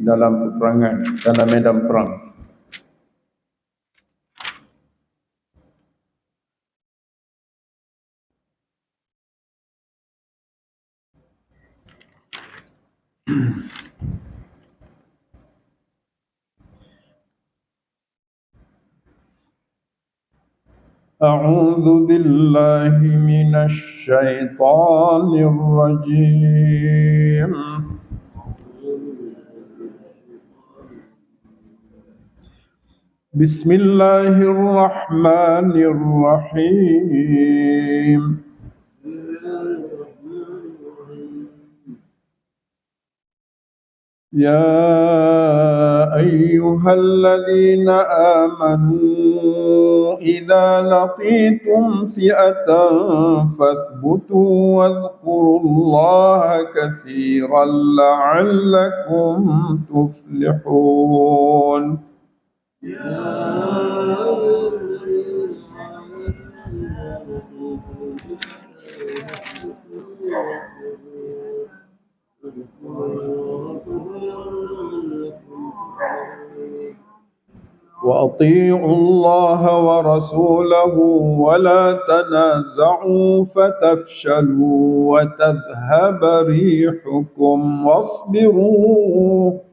dalam peperangan, dalam medan perang. أعوذ بالله من الشيطان الرجيم. بسم الله الرحمن الرحيم. يا أيها الذين آمنوا إذا لقيتم فئة فاثبتوا واذكروا الله كثيرا لعلكم تفلحون. وأطيعوا الله ورسوله ولا تنازعوا فتفشلوا وتذهب ريحكم واصبروا.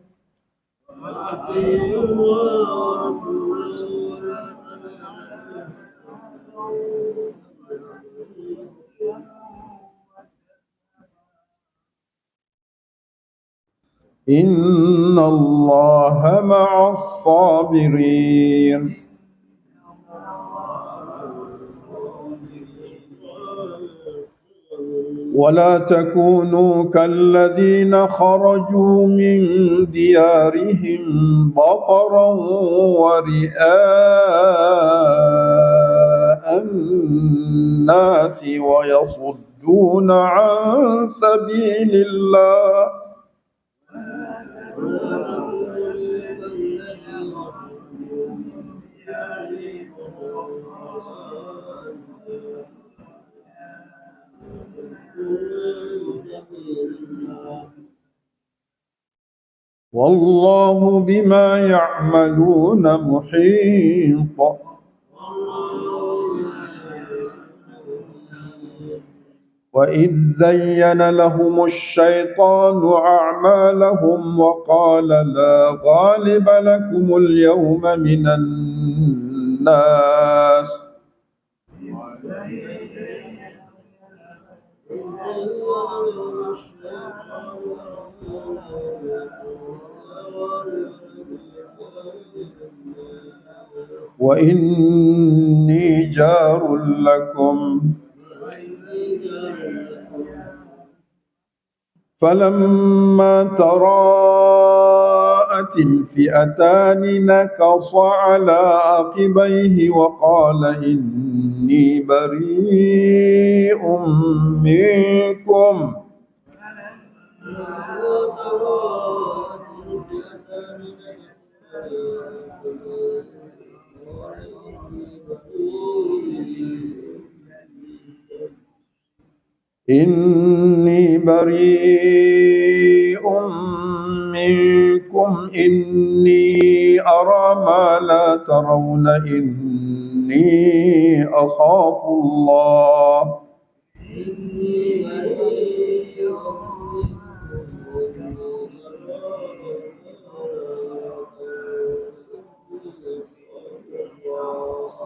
إن الله مع الصابرين. ولا تكونوا كالذين خرجوا من ديارهم بطرا ورئاء الناس ويصدون عن سبيل الله. والله بما يعملون محيط. وإذ زين لهم الشيطان أعمالهم وقال لا غالب لكم اليوم من الناس وإني جار لكم. فلما تراءت الفئتان نكص على عقبيه وقال إني بريء منكم إني بريء منكم إني أرى ما لا ترون إني أخاف الله.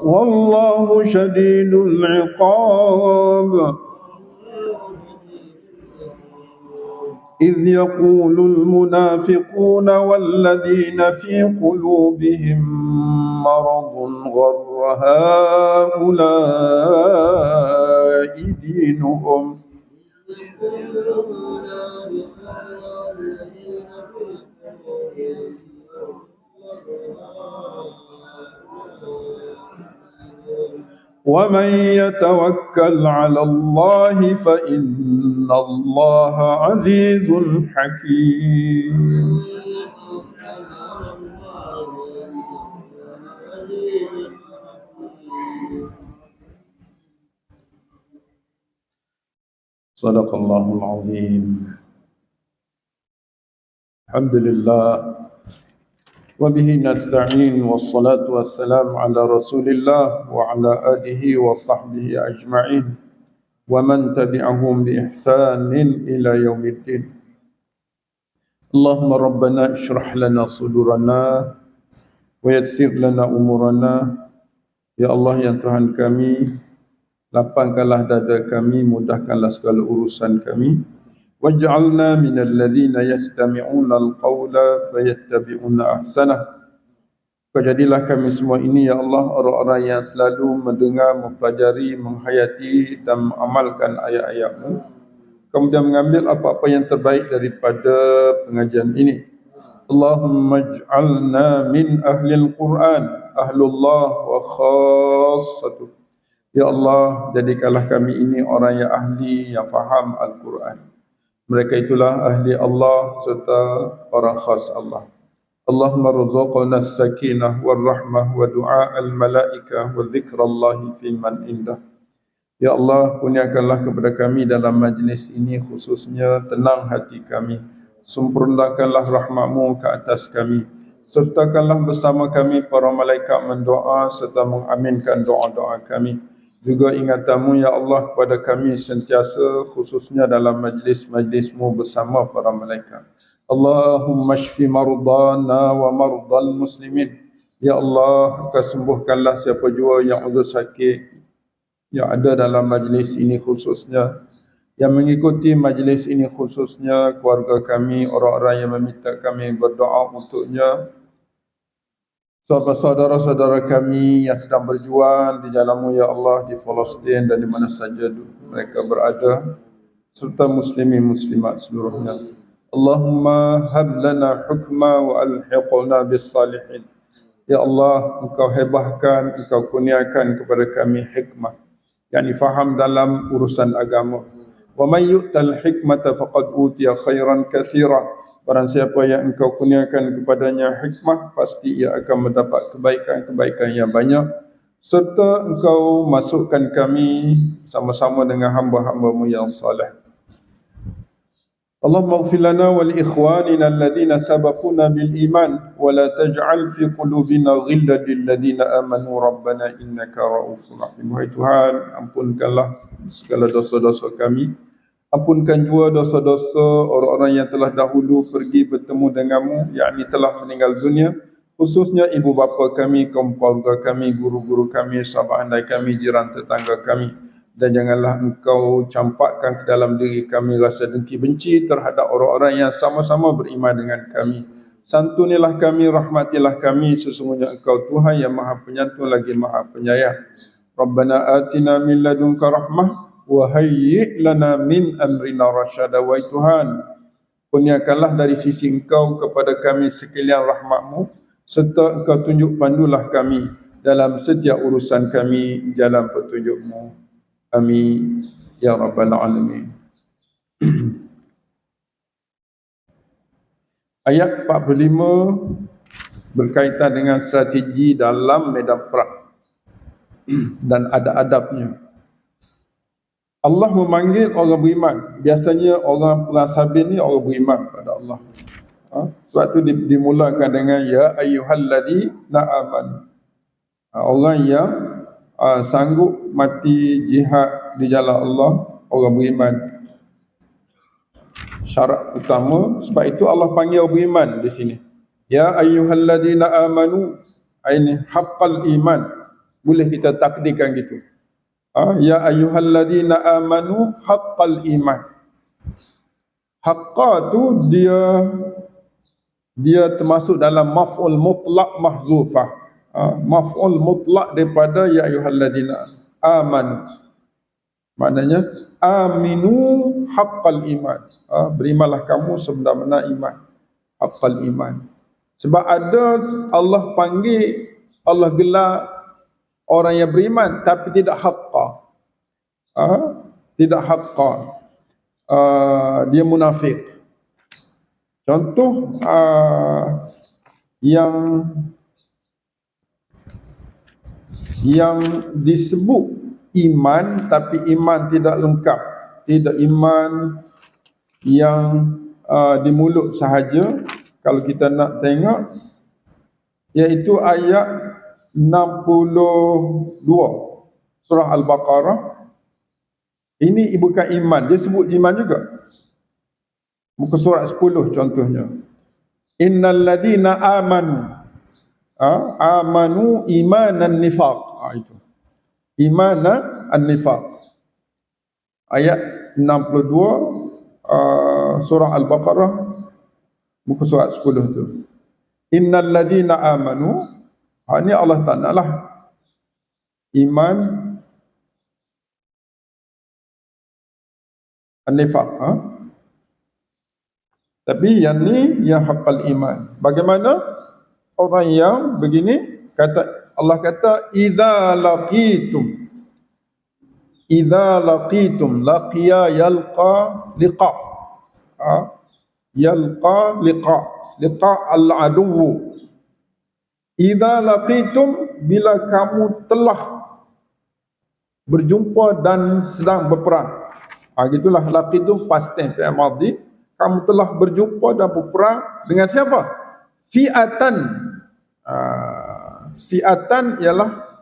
والله شديد العقاب. إذ يقول المنافقون والذين في قلوبهم مرض غر هؤلاء دينهم ومن يتوكل على الله فإن الله عزيز حكيم. صدق الله العظيم. الحمد لله وبه نستعين والصلاة والسلام على رسول الله وعلى آله وصحبه أجمعين ومن تبعهم بإحسان إلى يوم الدين. اللهم ربنا اشرح لنا صدورنا ويسر لنا أمورنا. Ya Allah, yang Tuhan kami, lapangkanlah dada kami, mudahkanlah segala urusan kami. Waj'alna minal ladzina yastami'una al-qawla fayattabi'una ahsanah. Jadilah kami semua ini, ya Allah, orang-orang yang selalu mendengar, mempelajari, menghayati dan mengamalkan ayat-ayat-Mu, kemudian mengambil apa-apa yang terbaik daripada pengajian ini. Allahumma ij'alna min ahlil Qur'an, ahlullah wa khassatuh. Ya Allah, jadikanlah kami ini orang yang ahli, yang faham Al-Quran. Mereka itulah ahli Allah serta orang khas Allah. Allahumma rzuqna as-sakinah wal-rahmah wa du'a al-malaikah wa dhikrallahi fi man indah. Ya Allah, kurniakanlah kepada kami dalam majlis ini khususnya tenang hati kami. Sempurnakanlah rahmat-Mu ke atas kami. Sertakanlah bersama kami para malaikat mendoa serta mengaminkan doa-doa kami. Juga ingatan-Mu, ya Allah, kepada kami sentiasa khususnya dalam majlis-majlis-Mu bersama para malaikat. Allahumma shfi mardana wa mardal muslimin. Ya Allah, Engkau sembuhkanlah siapa jua yang uzur sakit yang ada dalam majlis ini khususnya, yang mengikuti majlis ini khususnya keluarga kami, orang-orang yang meminta kami berdoa untuknya, saudara-saudara kami yang sedang berjuang di jalan-Mu, ya Allah, di Palestin dan di mana saja mereka berada, serta muslimin muslimat seluruhnya. Allahumma hab lana hukma wa alhiqna bis salihin. Ya Allah, Engkau hebahkan, Engkau kurniakan kepada kami hikmah, yakni faham dalam urusan agama. Wa may yu'tal hikmata faqad utiya khairan katsira. Barang siapa yang Engkau kurniakan kepadanya hikmah, pasti ia akan mendapat kebaikan-kebaikan yang banyak. Serta Engkau masukkan kami sama-sama dengan hamba-hamba-Mu yang saleh. Allahumma ighfir lana wa li ikhwanina alladhina sabaquna bil iman wa la taj'al fi qulubina ghillan lil ladzina amanu rabbana innaka ra'ufur rahim. Wahai Tuhan, ampunkanlah segala dosa-dosa kami. Ampunkan juga dosa-dosa orang-orang yang telah dahulu pergi bertemu denganmu, yakni telah meninggal dunia, khususnya ibu bapa kami, kaum keluarga kami, guru-guru kami, sahabat andai kami, jiran tetangga kami. Dan janganlah Engkau campakkan ke dalam diri kami rasa dengki benci terhadap orang-orang yang sama-sama beriman dengan kami. Santunilah kami, rahmatilah kami, sesungguhnya Engkau Tuhan yang Maha Penyantun lagi Maha Penyayang. Rabbana atina min ladunka rahmah wa hayyi' lana min amrina rasyada. Wahai Tuhan, kurniakanlah dari sisi Engkau kepada kami sekalian rahmat-Mu, serta Engkau tunjuk pandulah kami dalam setiap urusan kami jalan petunjuk-Mu. Amin ya rabbal alamin. Ayat 45 berkaitan dengan strategi dalam medan perang dan adab-adabnya. Allah memanggil orang beriman. Biasanya orang perang sabit ni orang beriman pada Allah. Sebab tu dimulakan dengan ya ayyuhalladzina amanu. Orang yang sanggup mati jihad di jalan Allah, orang beriman. Syarat utama, sebab itu Allah panggil beriman di sini. Ya ayyuhalladzina amanu, ini haqqal iman. Boleh kita takdirkan gitu. Ya ayyuhalladzina amanu haqqal iman. Haqqa tu dia termasuk dalam maf'ul mutlaq mahzufah. Maf'ul mutlaq daripada ya ayyuhalladzina amanu. Maknanya aminu haqqal iman. Berimanlah kamu sebenar-benar iman. Haqqal iman. Sebab ada Allah panggil, Allah gelar orang yang beriman tapi tidak haqqa. Tidak haqqa. Dia munafik. Contoh yang disebut iman tapi iman tidak lengkap, tidak iman yang di mulut sahaja, kalau kita nak tengok, iaitu ayat 62 surah Al-Baqarah. Ini bukan iman, dia sebut iman juga. Muka surat 10 contohnya. Innal ladina amanu, amanu imanan nifaq. Itu imanan an-nifaq. Ayat 62 surah Al-Baqarah, muka surat 10 tu. Innal ladina amanu, ini Allah Ta'ala lah iman an-nifaq. Tapi yang ni yang haqqal iman. Bagaimana orang yang begini? Kata Allah kata idza laqitum laqiya yalqa liqa. Yalqa liqa al-aduw. Idza laqitum, bila kamu telah berjumpa dan sedang berperang. Gitulah laqitum past tense fi'il madhi. Kamu telah berjumpa dan berperang dengan siapa? Fi'atan. Fi'atan ialah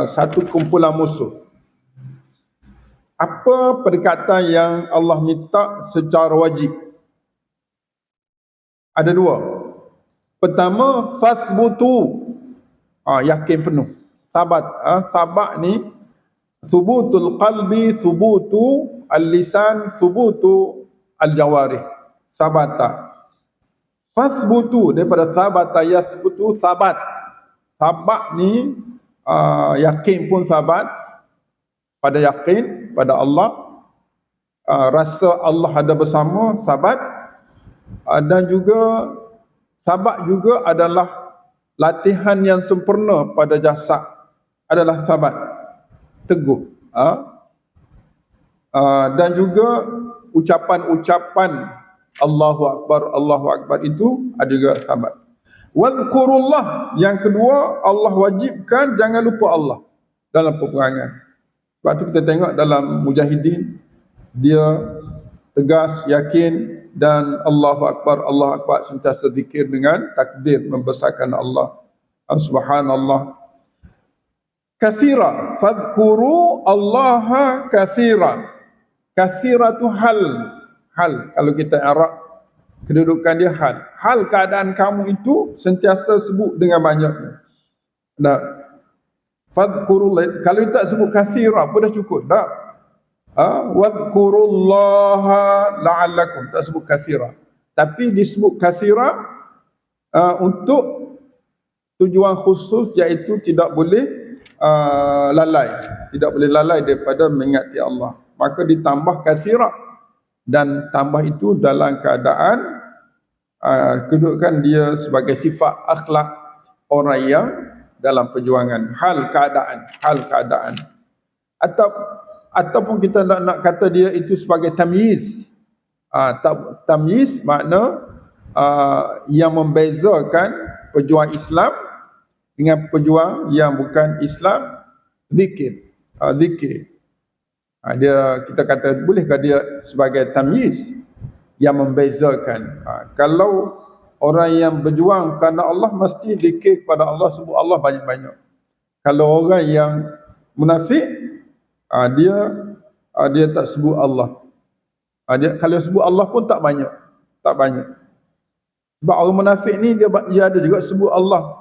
satu kumpulan musuh. Apa perkataan yang Allah minta secara wajib? Ada dua. Pertama, fasbutu. Yakin penuh. Sabat. Sabat ni subutul qalbi, subutu al-lisan, subutu al-jawarih. Sabata. Fasbutu daripada sabata yasbutu, sabat. Sabat ni yakin pun sabat. Pada yakin pada Allah, rasa Allah ada bersama, sabat. Dan juga sabat juga adalah latihan yang sempurna pada jasad, adalah sabat, teguh. Dan juga ucapan-ucapan Allahu Akbar itu ada juga sabat. Wadhkurullah, yang kedua Allah wajibkan jangan lupa Allah dalam peperangan. Sebab tu kita tengok dalam Mujahidin, dia tegas, yakin, dan Allahu Akbar sentiasa zikir dengan takbir, membesarkan Allah. Subhanallah. Katsira, fadhkuru Allaha katsira. Katsira tu hal. Kalau kita i'rab, kedudukan dia hal. Hal keadaan kamu itu sentiasa sebut dengan banyaknya. Nah, fadhkurullah, kalau tak sebut katsira pun dah cukup. Tak. Wadhkurullaha la'allakum, tak sebut katsira. Tapi disebut katsira untuk tujuan khusus, iaitu tidak boleh lalai. Tidak boleh lalai daripada mengingati Allah. Maka ditambah katsira. Dan tambah itu dalam keadaan kedudukan dia sebagai sifat akhlak orang yang dalam perjuangan, hal keadaan. Ataupun kita nak kata dia itu sebagai tamyiz. Tamyiz makna yang membezakan pejuang Islam dengan pejuang yang bukan Islam. Zikir. Dia, kita kata, bolehkah dia sebagai tamyiz yang membezakan? Kalau orang yang berjuang kerana Allah mesti zikir kepada Allah, sebut Allah banyak-banyak. Kalau orang yang munafik, dia tak sebut Allah. Kalau sebut Allah pun tak banyak. Sebab orang munafik ni dia ada juga sebut Allah.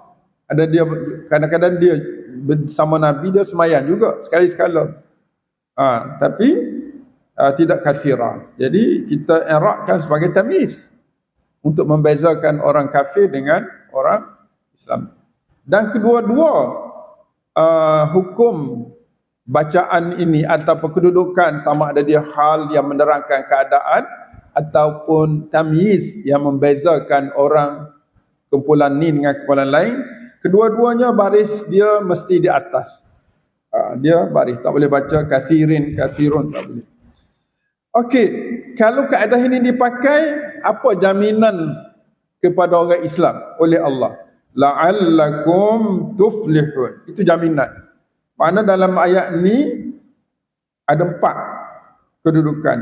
Ada dia, kadang-kadang dia bersama Nabi, dia semayang juga sekali-sekala. Tapi tidak katsira. Jadi kita i'rabkan sebagai tamyiz untuk membezakan orang kafir dengan orang Islam. Dan kedua-dua hukum bacaan ini atau kedudukan, sama ada dia hal yang menerangkan keadaan ataupun tamyiz yang membezakan orang kumpulan ni dengan kumpulan lain, kedua-duanya baris dia mesti di atas. Dia baris, tak boleh baca kathirun, tak boleh. Okey, kalau kaedah ini dipakai, apa jaminan kepada orang Islam oleh Allah? La'allakum tuflihun. Itu jaminan. Mana dalam ayat ni ada 4 kedudukan.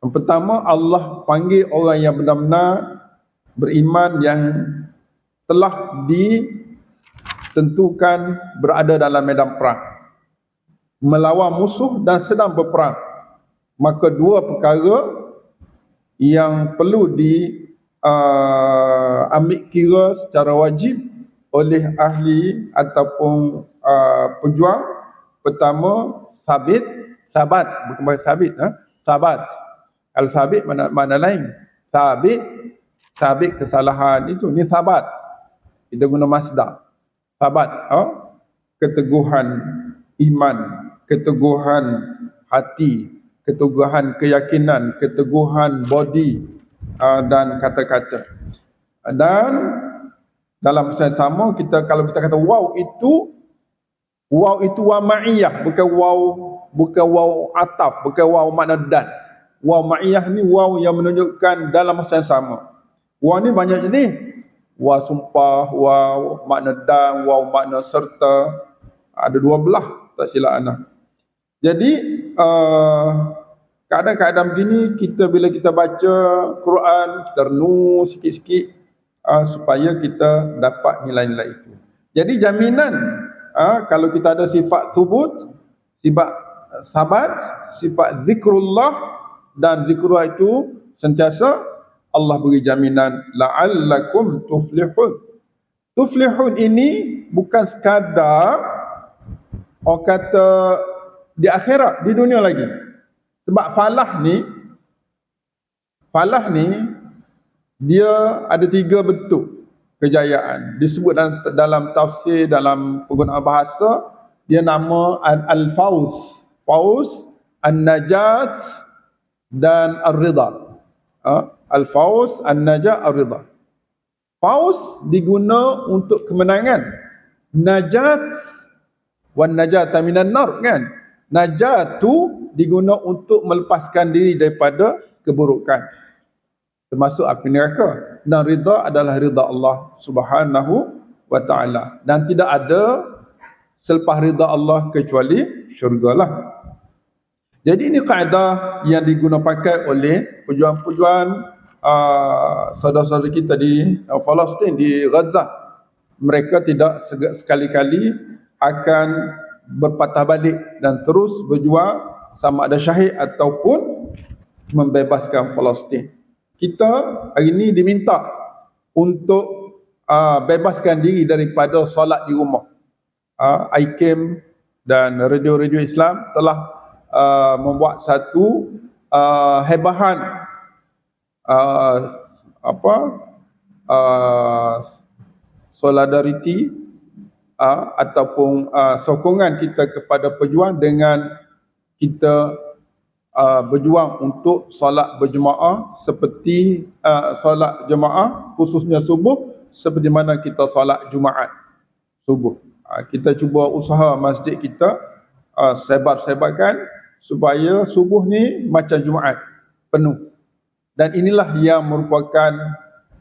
Yang pertama, Allah panggil orang yang benar-benar beriman yang telah ditentukan berada dalam medan perang, melawan musuh dan sedang berperang. Maka dua perkara yang perlu ambil kira secara wajib oleh ahli ataupun pejuang. Pertama, sabat, bukan sabit, sabat. Kalau sabit mana lain. Sabit kesalahan itu, ni sabat. Kita guna masdar. Sabat, keteguhan iman, keteguhan hati, keteguhan keyakinan, keteguhan body dan kata-kata. Dan dalam masa yang sama, kalau kita kata waw itu waw ma'iyah, bukan waw ataf, bukan waw makna dan. Waw ma'iyah ni waw yang menunjukkan dalam masa yang sama. Waw ni banyak jenis. Waw sumpah, waw makna dan, waw makna serta. Ada 12, tak silap anak. Jadi keadaan-keadaan begini, bila kita baca Quran, kita renung sikit-sikit supaya kita dapat nilai-nilai itu. Jadi jaminan kalau kita ada sifat thubut, sifat sabat, sifat zikrullah, dan zikrullah itu sentiasa, Allah beri jaminan la'allakum tuflihun. Tuflihun ini bukan sekadar orang kata di akhirat, di dunia lagi. Sebab falah ni dia ada 3 bentuk kejayaan. Disebut dalam tafsir, dalam penggunaan bahasa, dia nama al-fauz. Fauz, an-najat dan ar-ridha. Al-fauz, an-najat, ar-ridha. Fauz diguna untuk kemenangan. Najat wan najata minan nar, kan? Najat tu diguna untuk melepaskan diri daripada keburukan, termasuk api neraka. Dan ridha adalah ridha Allah Subhanahu wa ta'ala. Dan tidak ada selepas ridha Allah kecuali syurga lah. Jadi ini kaedah yang digunakan pakai oleh pejuang-pejuang saudara-saudara kita di Palestin, di Gaza. Mereka tidak sekali-kali akan berpatah balik dan terus berjuang sama ada syahid ataupun membebaskan Palestin. Kita hari ini diminta untuk bebaskan diri daripada solat di rumah. ICAM dan radio-radio Islam telah membuat satu hebahan solidariti ataupun sokongan kita kepada pejuang dengan kita berjuang untuk solat berjemaah seperti solat jemaah khususnya subuh, seperti mana kita solat Jumaat subuh. Kita cuba usaha masjid kita sebar-sebarkan supaya subuh ni macam Jumaat penuh. Dan inilah yang merupakan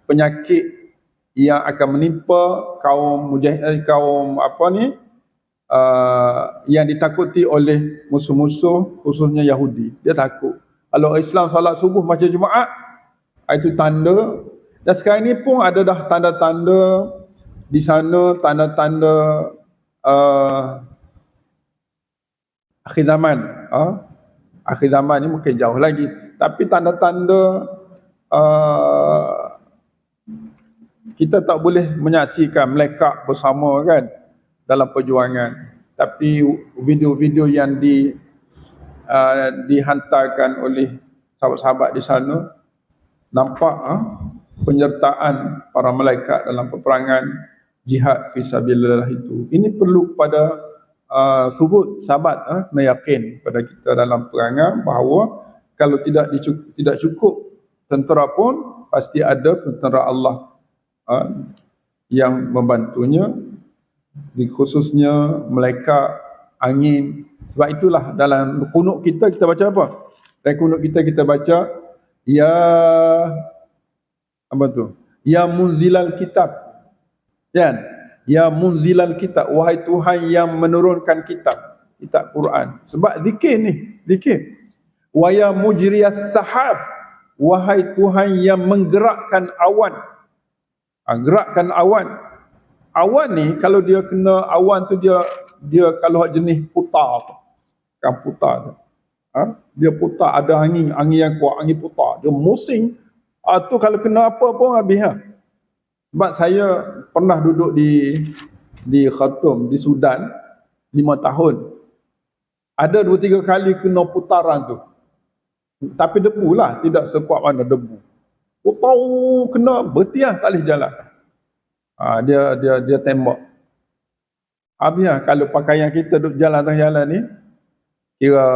penyakit yang akan menimpa kaum yang ditakuti oleh musuh-musuh, khususnya Yahudi. Dia takut kalau Islam salat subuh macam Jumaat, itu tanda. Dan sekarang ni pun ada dah tanda-tanda di sana, tanda-tanda akhir zaman. Akhir zaman ni mungkin jauh lagi, tapi tanda-tanda kita tak boleh menyaksikan melekat bersama, kan, dalam perjuangan. Tapi video-video yang dihantarkan oleh sahabat-sahabat di sana, nampak penyertaan para malaikat dalam peperangan jihad fisabilillah itu. Ini perlu pada subut, sahabat, yakin pada kita dalam peperangan bahawa kalau tidak cukup tentera pun pasti ada tentera Allah yang membantunya, khususnya malaikat angin. Sebab itulah dalam kunut kita baca apa? Dalam kunut kita baca ya munzilal kitab, kan? Ya munzilal kitab, wahai Tuhan yang menurunkan kitab Quran. Sebab zikir. Wa ya mujriyas sahab, wahai Tuhan yang menggerakkan awan. Gerakkan awan. Awan ni kalau dia kena awan tu dia kalau jenis putar tu. Kan putar tu. Dia putar, ada angin yang kuat, angin putar. Dia musing. Tu kalau kena apa pun habis lah. Sebab saya pernah duduk di Khartoum, di Sudan 5 tahun. Ada 2-3 kali kena putaran tu. Tapi debu lah, tidak sekuat mana debu. Putar kena berhenti lah, tak boleh jalan. Dia tembak. Habis lah, kalau pakaian kita duduk jalan tengah jalan ni, kira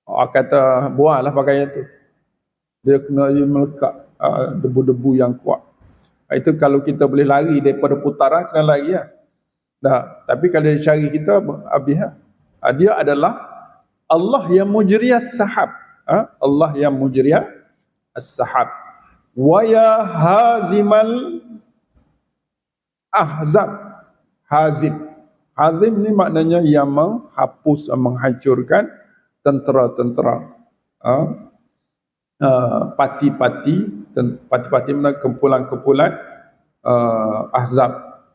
kata buah lah pakaian tu. Dia kena melekat debu-debu yang kuat. Itu kalau kita boleh lari daripada putaran, kena lari lah. Tapi kalau dia cari kita, habis lah. Dia adalah Allah yang mujriyas sahab. Allah yang mujriyas sahab. Wa ya hazimal ahzab. Hazim ni maknanya yang menghapus, menghancurkan tentera-tentera. Parti-parti mana kumpulan-kumpulan ahzab.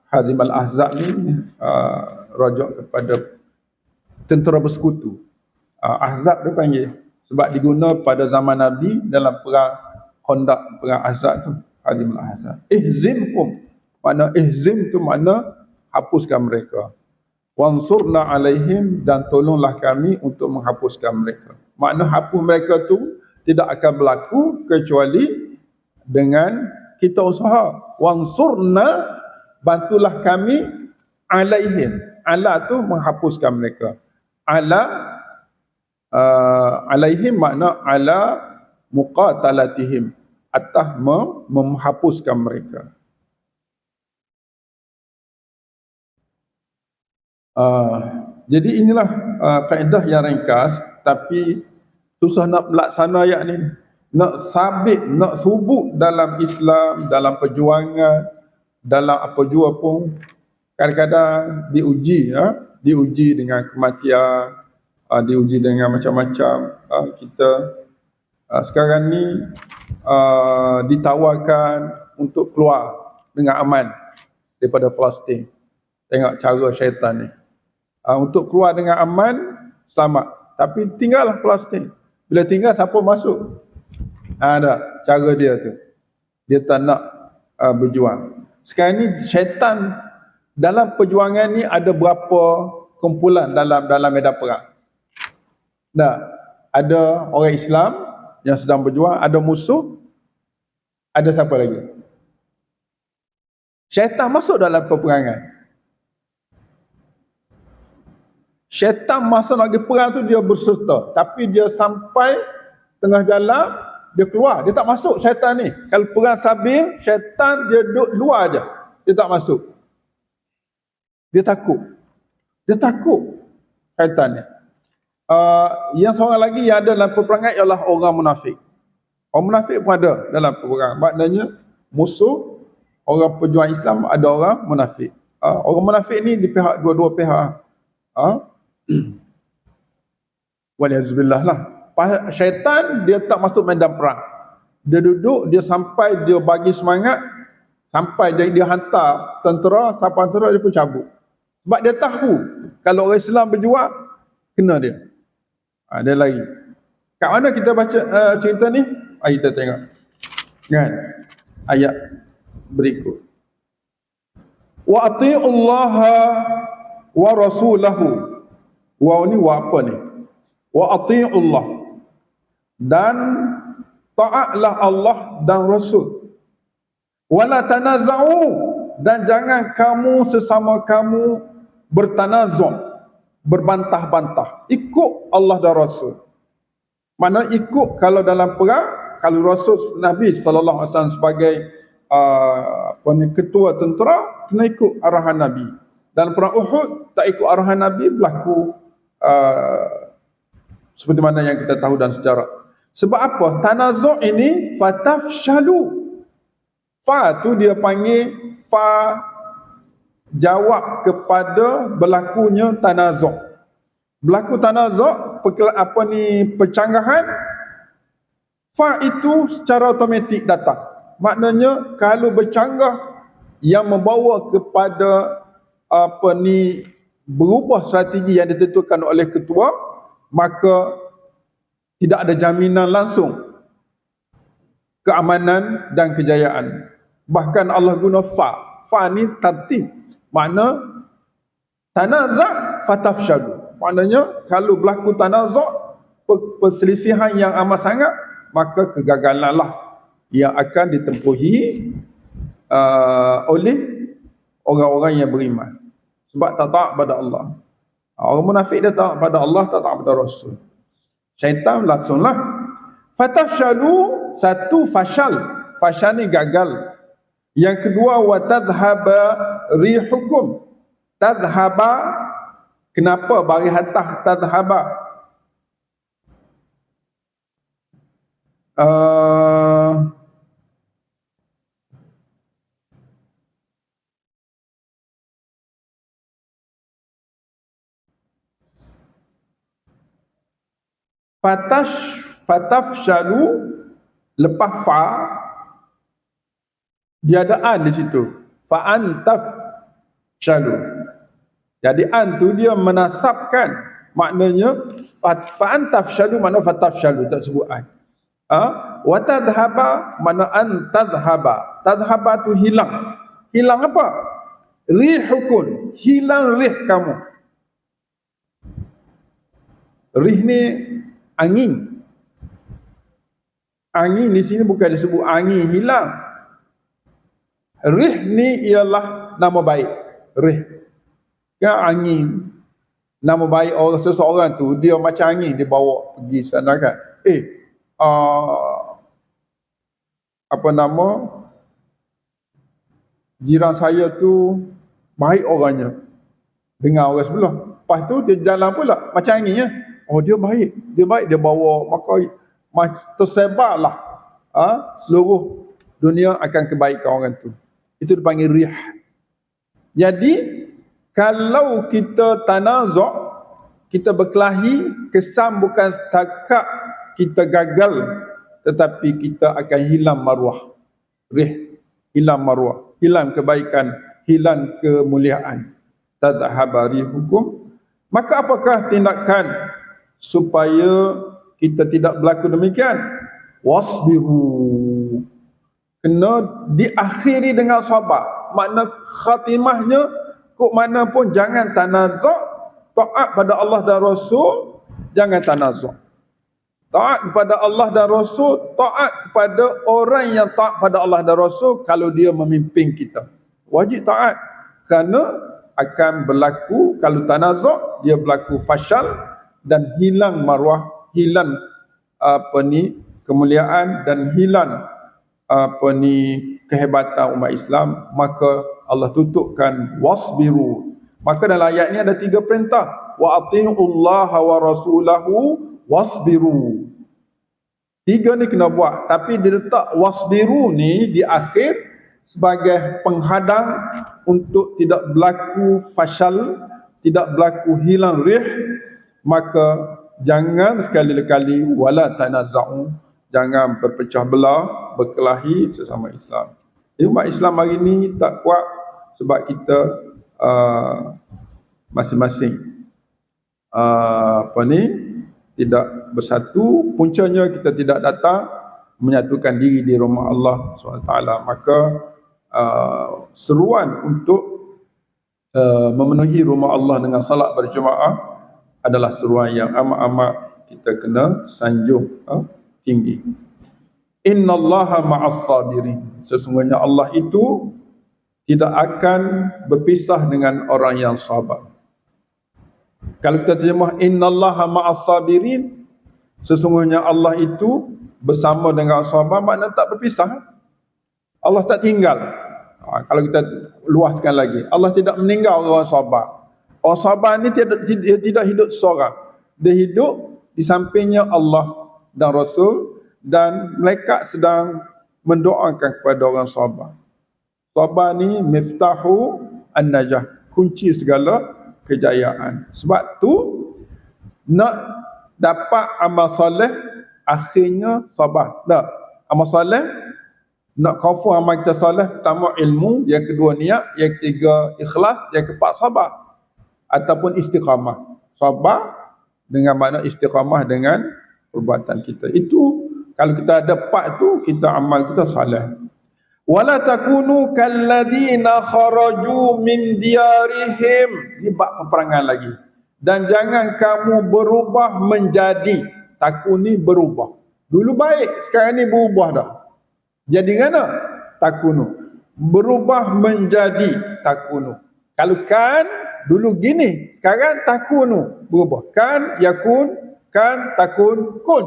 Hazim al-ahzab ni rujuk kepada tentera bersekutu. Ahzab dia panggil sebab diguna pada zaman Nabi dalam perang Khandaq, perang Ahzab tu. Hazim al-ahzab. Ihzimhum, makna ihzim tu makna hapuskan mereka. Wansurna alaihim, dan tolonglah kami untuk menghapuskan mereka. Makna hapus mereka tu tidak akan berlaku kecuali dengan kita usaha. Wansurna, bantulah kami alaihim. Ala tu menghapuskan mereka. Alaihim makna ala muqatalatihim, atas menghapuskan mereka. Jadi inilah kaedah yang ringkas, tapi susah nak melaksana ayat ni. Nak sabit, nak subuk dalam Islam, dalam perjuangan, dalam apa jua pun, kadang-kadang diuji dengan kematian, diuji dengan macam-macam. Kita sekarang ni ditawarkan untuk keluar dengan aman daripada Palestin. Tengok cara syaitan ni. Untuk keluar dengan aman, selamat. Tapi tinggallah Palestin. Bila tinggal, siapa masuk? Ada cara dia tu. Dia tak nak berjuang. Sekarang ni syaitan dalam perjuangan ni ada berapa kumpulan dalam medan perang. Ada orang Islam yang sedang berjuang, ada musuh, ada siapa lagi? Syaitan masuk dalam peperangan. Syaitan masa nak pergi perang tu dia berserta, tapi dia sampai tengah jalan dia keluar, dia tak masuk syaitan ni. Kalau perang sabil, syaitan dia duduk luar aja, dia tak masuk. Dia takut syaitan ni. Yang seorang lagi yang ada dalam peperangan ialah orang munafik. Orang munafik pun ada dalam peperangan. Maknanya musuh orang pejuang Islam ada orang munafik. Orang munafik ni di pihak dua-dua pihak. Waliyazubillah lah. Syaitan dia tak masuk medan perang. Dia duduk, dia sampai dia bagi semangat, sampai dia hantar tentera, sampai tentera dia pun cabut. Sebab dia tahu kalau orang Islam berjuang, kena dia. Dia lari. Kat mana kita baca cerita ni? Kita tengok. Kan? Ayat berikut. Wa ati'ullaha wa rasulahu. Wa ni wa apa ni? Wa ati'ullah. Dan taatlah Allah dan Rasul. Wala tanaza'u, dan jangan kamu sesama kamu bertanazu', berbantah-bantah. Ikut Allah dan Rasul. Mana ikut kalau dalam perang, kalau Rasul Nabi sallallahu alaihi wasallam sebagai ketua tentera, kena ikut arahan Nabi. Dalam perang Uhud tak ikut arahan Nabi, berlaku seperti mana yang kita tahu dalam sejarah. Sebab apa? Tanazu' ini fatafshalu. Fa tu dia panggil fa jawab kepada berlakunya tanazu'. Berlaku tanazu', percanggahan, fa itu secara automatik datang. Maknanya kalau bercanggah yang membawa kepada berubah strategi yang ditentukan oleh ketua, maka tidak ada jaminan langsung keamanan dan kejayaan. Bahkan Allah guna fa ni tartib, makna tanaza' fatafshalu. Maknanya kalau berlaku tanaza', perselisihan yang amat sangat, maka kegagalanlah yang akan ditempuhi oleh orang-orang yang beriman. Sebab tak taat pada Allah. Orang munafik dia taat pada Allah, tak taat pada Rasul. Syaitan langsunglah. Fatafshalu, satu fashal. Fashal ni gagal. Yang kedua, wa tadhhaba rihukum. Tadhhaba, kenapa bagi hatah tadhhaba? Fatafshalu, lepas fa, dia ada an di situ. Fa'antafshalu. Jadi an tu dia menasabkan, maknanya fa'antafshalu makna fatafshalu, tak sebut an. Wa tadhhaba makna an tadhhaba. Tadhhaba tu hilang. Hilang apa? Rihukun, hilang rih kamu. Rih ni angin. Angin di sini bukan disebut angin hilang. Rih ni ialah nama baik. Rih. Kan angin. Nama baik orang seseorang tu, dia macam angin, dia bawa pergi sana kan. Apa nama? Jiran saya tu baik orangnya dengan orang sebelah. Lepas tu dia jalan pula macam angin ya. Oh dia baik. Dia bawa, maka tersebarlah seluruh dunia akan kebaikan orang tu. Itu dipanggil rih. Jadi kalau kita tanazuk, kita berkelahi, kesan bukan setakat kita gagal, tetapi kita akan hilang maruah. Rih, hilang maruah, hilang kebaikan, hilang kemuliaan. Tadhhabari hukum. Maka apakah tindakan supaya kita tidak berlaku demikian? Wasbiru. Kena diakhiri dengan sabar. Makna khatimahnya, kok mana pun jangan tanazuk. Taat pada Allah dan Rasul, jangan tanazuk. Taat kepada Allah dan Rasul, taat kepada orang yang taat pada Allah dan Rasul kalau dia memimpin kita. Wajib taat. Kerana akan berlaku, kalau tanazuk, dia berlaku fashal dan hilang maruah, hilang kemuliaan dan hilang kehebatan umat Islam. Maka Allah tutupkan wasbiru. Maka dalam ayat ini ada 3 perintah. Wa ati'ullaha wa rasulahu wasbiru. 3 ni kena buat. Tapi dia letak wasbiru ni di akhir sebagai penghadang untuk tidak berlaku fashal, tidak berlaku hilang rih. Maka jangan sekali-kali wala tanaza'u, jangan berpecah belah, berkelahi sesama Islam. Umat Islam hari ni tak kuat sebab kita masing-masing tidak bersatu. Puncanya kita tidak datang menyatukan diri di rumah Allah SWT. Maka seruan untuk memenuhi rumah Allah dengan salat berjemaah adalah seruan yang amat-amat kita kena sanjung tinggi. Innallaha ma'as sabirin. Sesungguhnya Allah itu tidak akan berpisah dengan orang yang sabar. Kalau kita terjemah innallaha ma'as sabirin, sesungguhnya Allah itu bersama dengan sabar, makna tak berpisah. Allah tak tinggal. Kalau kita luaskan lagi, Allah tidak meninggal orang sabar. Orang sabar ni tidak hidup seorang. Dia hidup di sampingnya Allah dan Rasul, dan malaikat sedang mendoakan kepada orang sabar. Sabar ni miftahu an-najah, kunci segala kejayaan. Sebab tu nak dapat amal soleh, akhirnya sabar. Tak, amal soleh Nak cover amal kita soleh, pertama ilmu, yang kedua niat, yang ketiga ikhlas, yang keempat sabar ataupun istiqamah. Sabar dengan makna istiqamah dengan perbuatan kita. Itu kalau kita ada empat tu, kita amal kita soleh. Wala takunu kalladzina kharaju min diyarihim. Ini bab peperangan lagi. Dan jangan kamu berubah menjadi. Takun ni berubah. Dulu baik, sekarang ni berubah dah. Jadi mana? Takunu. Berubah menjadi takunu. Kalau kan, dulu gini. Sekarang takunu. Berubah. Kan, yakun, kan, takun, kun.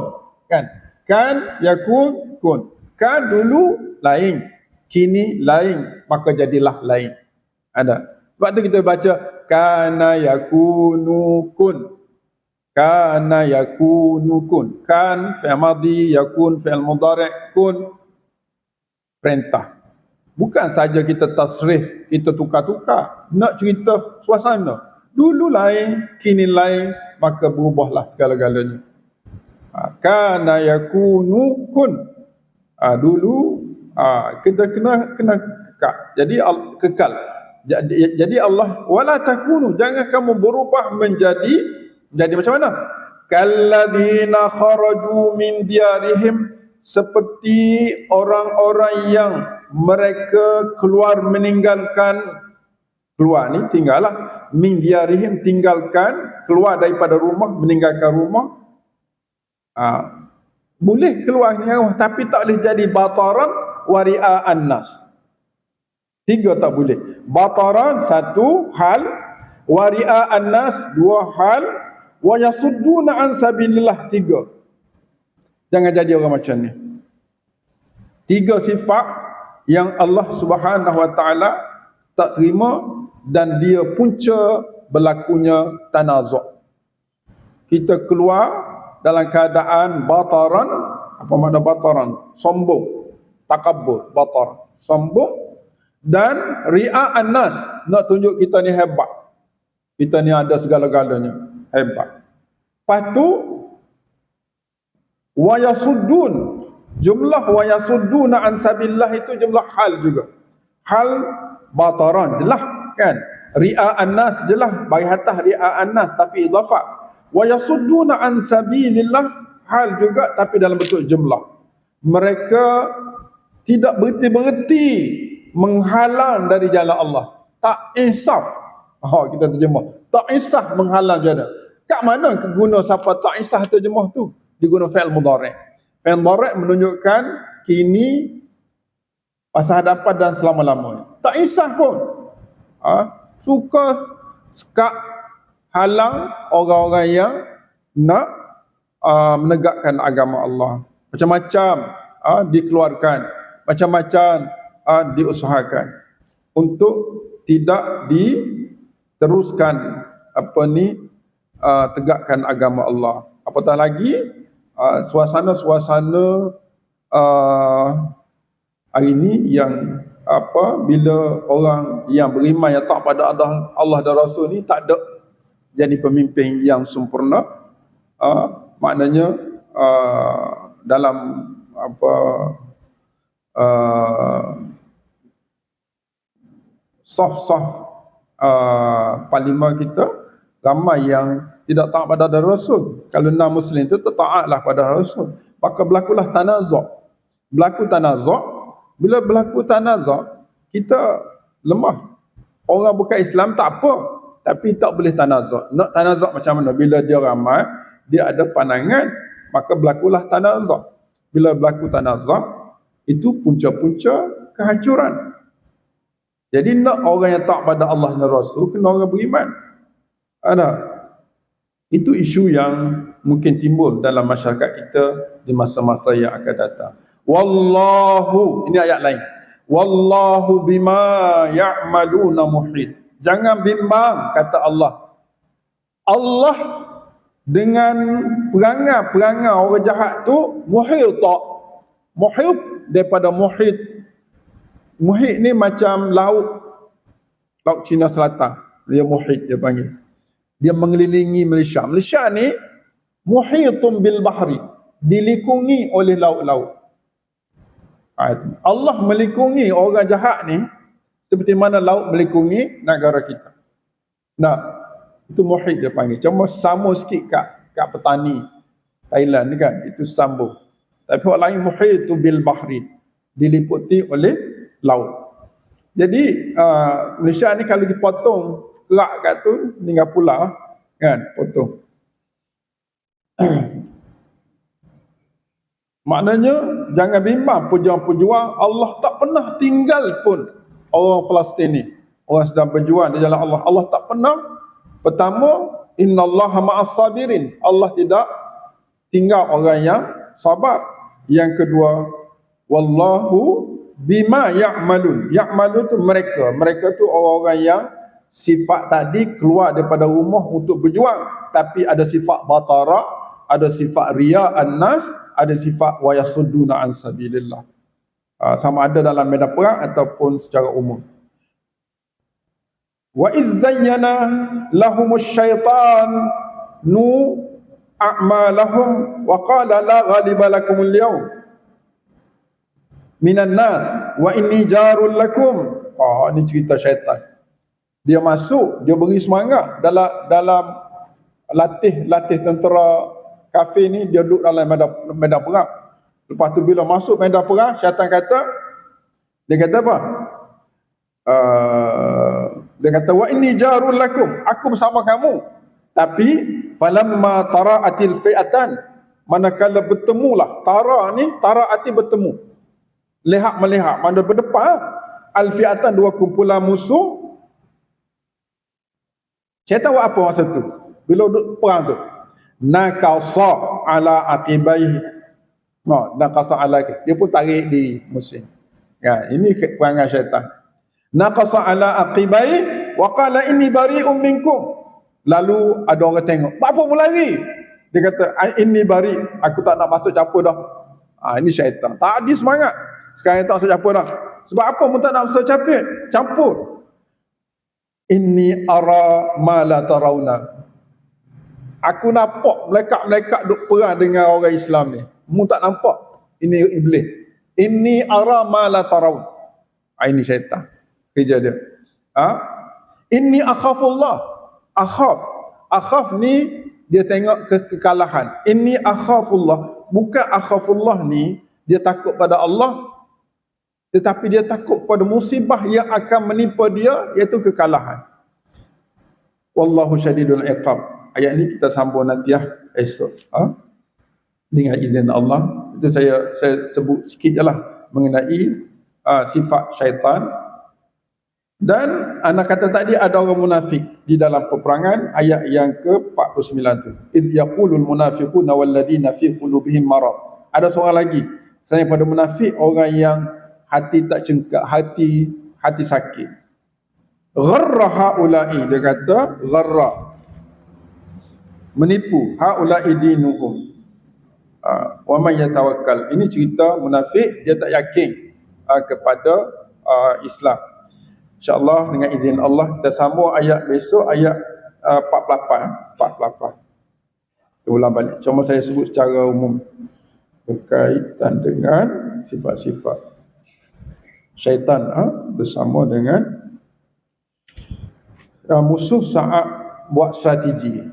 Kan, yakun, kun. Kan dulu lain. Kini lain. Maka jadilah lain. Ada. Sebab tu kita baca. Kana yakunu kun. Kana yakunu kun. Kan, fi'il madhi, yakun, fi'il mudhari', kun. Perintah. Bukan saja kita tasrih, kita tukar-tukar. Nak cerita suasana. Dulu lain, kini lain, maka berubahlah segala-galanya. Kana yakunu kun. Dulu kita kena kekal. Jadi kekal. Jadi Allah wala takunu, jangan kamu berubah menjadi macam mana? Kalladzina kharaju min diyarihim, seperti orang-orang yang mereka keluar meninggalkan, keluar ni tinggallah, min diyarihim tinggalkan, keluar daripada rumah, meninggalkan rumah. Boleh keluar ni tapi tak boleh jadi bataran wari'a'an nas. Tiga tak boleh. Bataran satu hal, wari'a'an nas dua hal, wa yasudduna an sabilillah tiga. Jangan jadi orang macam ni. Tiga sifat yang Allah Subhanahu Wa Taala tak terima dan dia punca berlakunya tanazu'. Kita keluar dalam keadaan bataran. Apa makna bataran? Sombong, takabbur, batar, sombong dan ria'an nas, nak tunjuk kita ni hebat. Kita ni ada segala-galanya, hebat. Lepas tu wa yasuddun, jumlah wa yasudduna an sabilillah itu jumlah hal juga. Hal bataran jelas kan? Ria'an nas jelas, bagi atas ria'an nas tapi idafah. Wa yasudduna an sabilillah hal juga tapi dalam bentuk jumlah. Mereka tidak berhenti-berhenti menghalang dari jalan Allah. Tak insaf. Kita terjemah. Tak insaf menghalang jalan. Kat mana guna siapa tak insaf terjemah tu? Diguna fi'il mudhari'. Fi'il mudhari' menunjukkan kini, masa hadapan dan selama-lamanya. Tak insaf pun. Suka sekak halang orang-orang yang nak menegakkan agama Allah. Macam-macam dikeluarkan, macam-macam diusahakan untuk tidak diteruskan tegakkan agama Allah. Apatah lagi suasana-suasana hari ini yang bila orang yang beriman yang tak pada Allah dan Rasul ni tak ada jadi pemimpin yang sempurna. Maknanya dalam soft parlimen kita ramai yang tidak taat pada Rasul. Kalau non-Muslim itu taatlah pada Rasul. Maka berlakulah tanazu'. Berlaku tanazu'. Bila berlaku tanazu', kita lemah. Orang bukan Islam tak apa, tapi tak boleh tanazu'. Nak tanazu' macam mana? Bila dia ramai, dia ada pandangan, maka berlakulah tanazu'. Bila berlaku tanazu', itu punca-punca kehancuran. Jadi nak orang yang tak pada Allah dan Rasul, kena orang beriman. Ada. Itu isu yang mungkin timbul dalam masyarakat kita di masa-masa yang akan datang. Wallahu, ini ayat lain. Wallahu bima ya'maluna muhit. Jangan bimbang, kata Allah. Allah dengan perangai-perangai orang jahat tu muhit tak? Muhit daripada muhit. Muhit ni macam laut Cina Selatan. Dia muhit dia panggil. Dia mengelilingi Malaysia. Malaysia ni muhitun bil bahri, dilikungi oleh laut-laut. Allah melingkungi orang jahat ni seperti mana laut melingkungi negara kita. Nah, itu muhit dia panggil. Cuma sama sikit kat petani Thailand ni kan, itu sambung. Tapi orang lain muhit tu bil bahri, diliputi oleh laut. Jadi Malaysia ni kalau dipotong kerak kat tu tinggal pulau kan, potong. Maknanya jangan bimbang pejuang-pejuang, Allah tak pernah tinggal pun orang Palestin ni. Orang sedang berjuang di jalan Allah. Allah tak pernah. Pertama, innallaha ma'as sabirin. Allah tidak tinggal orang yang sabar. Yang kedua, wallahu bima ya'malun. Ya'malun tu mereka. Mereka tu orang-orang yang sifat tadi keluar daripada rumah untuk berjuang, tapi ada sifat batara, ada sifat riya'an nas, ada sifat wa yasudduna an sabilillah. Sama ada dalam medan perang ataupun secara umum. Wa iz zayyana lahumus syaitan nu a'malahum wa qala la ghaliba lakumul yawm minan nas wa inni jarul lakum. Ini cerita syaitan. Dia masuk, dia beri semangat dalam latih tentera kafir ni, dia duduk dalam medan perang. Lepas tu bila masuk medan perang, syaitan kata, dia kata apa? Dia kata wa inni jarul lakum, aku bersama kamu. Tapi falamma tara'atil fi'atan, manakala bertemulah, tara'ati bertemu. Lihat melihat, mana berdepan al fi'atan, dua kumpulan musuh. Syaitan buat apa masa tu? Bila duduk perang tu, nakasa ala aqibaihi. Nakasa ala, dia pun tarik di musim. Ya, ini perangai syaitan. Naqasa ala aqibai wa qala inni bari'un minkum. Lalu ada orang tengok, apa mu lari? Dia kata inni bari, aku tak nak masuk campur dah. Ini syaitan. Tak ada semangat. Sekarang tak masuk campur dah. Sebab apa mu tak nak masuk campur? Inni ara ma la tarawna. Aku nampak melekat-melekat duk perang dengan orang Islam ni. Mu tak nampak? Ini iblis. Inni ara ma la tarawna. Ini syaitan. Kerja dia. Inni akhafullah. Akhaf ni dia tengok kekalahan. Inni akhafullah. Bukan akhafullah ni dia takut pada Allah, tetapi dia takut pada musibah yang akan menimpa dia, iaitu kekalahan. Wallahu syadidul iqab. Ayat ni kita sambung nanti esok. Dengan izin Allah. Itu saya sebut sikit je lah mengenai sifat syaitan. Dan anak kata tadi ada orang munafik di dalam peperangan, ayat yang ke-49 tu. Idh yaqulul munafiquna walladina fi qulubihim marad. Ada seorang lagi selain pada munafik, orang yang hati tak cengkak, hati sakit. Gharra haula'i, dia kata gharra, menipu, haula'i dinuhum. Wa man yatawakkal. Ini cerita munafik, dia tak yakin kepada Islam. InsyaAllah dengan izin Allah kita sambung ayat besok, ayat 48. Kita ulang balik. Cuma saya sebut secara umum berkaitan dengan sifat-sifat syaitan bersama dengan musuh saat buat strategi.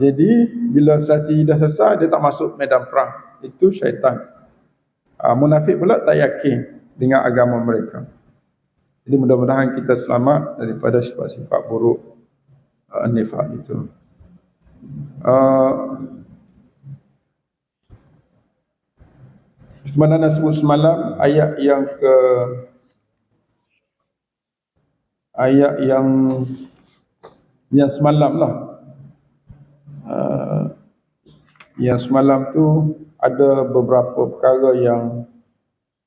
Jadi bila strategi dah selesai, dia tak masuk medan perang. Itu syaitan. Munafik pula tak yakin dengan agama mereka. Jadi mudah-mudahan kita selamat daripada sifat-sifat buruk nifaq itu. Sebenarnya sebut semalam ayat yang semalam lah. Yang semalam tu ada beberapa perkara yang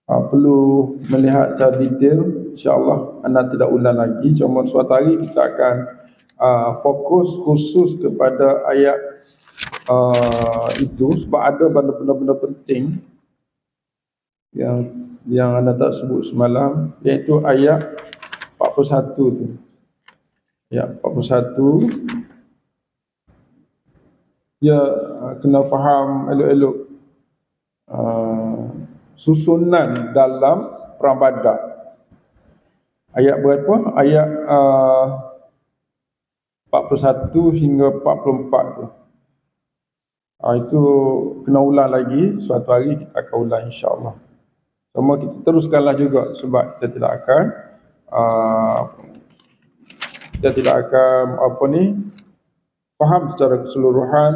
perlu melihat secara detail. InsyaAllah anda tidak ulang lagi. Cuma suatu hari kita akan fokus khusus kepada ayat itu, sebab ada benda-benda penting yang anda tak sebut semalam, iaitu ayat 41 tu. Ayat 41 dia kena faham elok-elok. susunan dalam Perang Badar. Ayat berapa? Ayat 41 hingga 44 tu. Itu kena ulang lagi. Suatu hari kita akan ulang insya-Allah. Semua kita teruskanlah juga sebab kita tidak akan faham secara keseluruhan.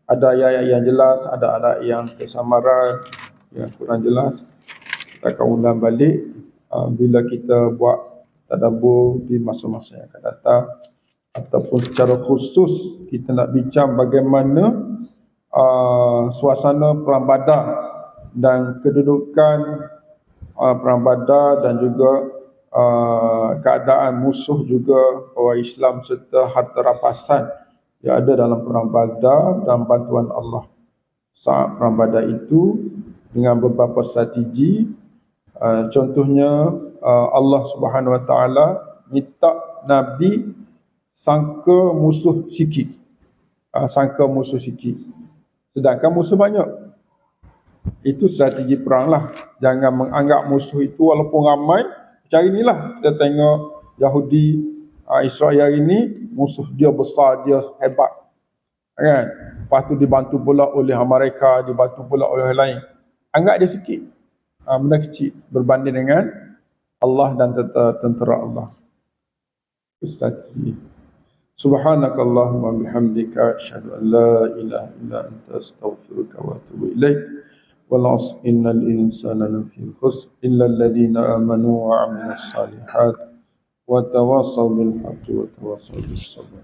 Ada ayat yang jelas, ada ayat yang tersamaran, yang kurang jelas. Kita akan ulang balik bila kita buat tadabbur di masa-masa yang akan datang, ataupun secara khusus kita nak bincang bagaimana suasana Perang Badar dan kedudukan Perang Badar dan juga keadaan musuh juga orang Islam serta harta rampasan yang ada dalam Perang Badar dan bantuan Allah saat Perang Badar itu dengan beberapa strategi. Contohnya Allah Subhanahu Wa Taala minta Nabi sangka musuh sikit, sedangkan musuh banyak. Itu strategi perang lah. Jangan menganggap musuh itu walaupun ramai. Macam inilah kita tengok Yahudi Israel ini, musuh dia besar, dia hebat, kan? Lepas tu dibantu pula oleh Amerika, dibantu pula oleh orang lain. Anggap dia sikit, benda kecil berbanding dengan Allah dan tentera Allah. Itu strategi. Subhanakallahumma bihamdika asyhadu an la ilaha illa anta astaghfiruka wa atubu ilaik. والعصر إن الإنسان لفي خسر إلا الذين آمنوا وعملوا الصالحات وتواصوا بالحق وتواصوا بالصبر.